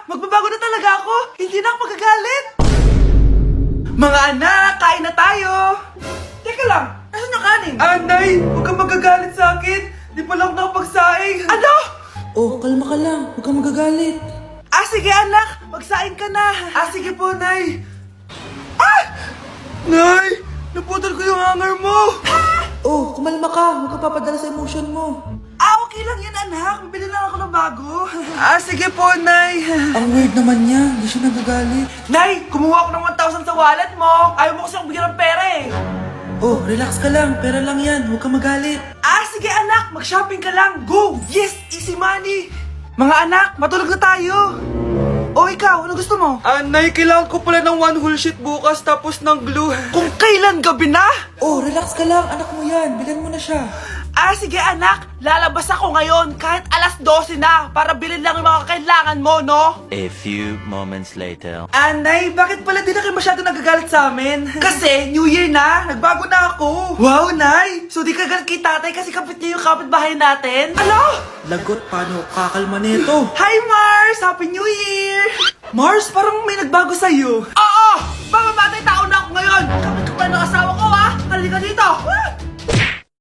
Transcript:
Magbabago na talaga ako! Hindi na ako magagalit! Mga anak, kain na tayo! Teka lang, asan yung kanin? Nay! Huwag kang magagalit sa akin! Di pa lang nakapagsaing! Ano? Oh, kalma ka lang. Huwag kang magagalit. Sige anak! Magsaing ka na! Sige po, Nay! Nay! Naputol ko yung hanger mo! Oh, kumalma ka. Huwag ka papadala sa emotion mo. Okay lang yan, anak. Bibili lang ako ng bago. Sige po, Nay. Ang weird naman niya. Hindi siya nagagalit. Nay, kumuha ako ng 1,000 sa wallet mo. Ayaw mo kasi akong bigyan ng pera eh. Oh, relax ka lang. Pera lang yan. Huwag kang magalit. Sige anak, mag-shopping ka lang. Go! Yes, easy money. Mga anak, matulog na tayo. Ikaw, ano gusto mo? Nay, kailangan ko pala ng one whole sheet bukas tapos ng glue. Kung kailan gabi na? Oh, relax ka lang. Anak mo yan. Bilan mo na siya. Sige anak, lalabas ako ngayon kahit alas 12 na para bilhin lang yung mga kailangan mo, no? A few moments later. Nay, bakit pala di na kayo masyado nagagalit sa amin? Kasi, New Year na, nagbago na ako. Wow, Nay! So di ka galit kay tatay kasi kapit niya yung kapitbahay natin? Ano? Lagot, paano kakalma nito? Hi, Mars! Happy New Year! Mars, parang may nagbago sa'yo. Oo! Mamamatay tao na ako ngayon! Kapit ko pa ng asawa ko, ha? Halika dito!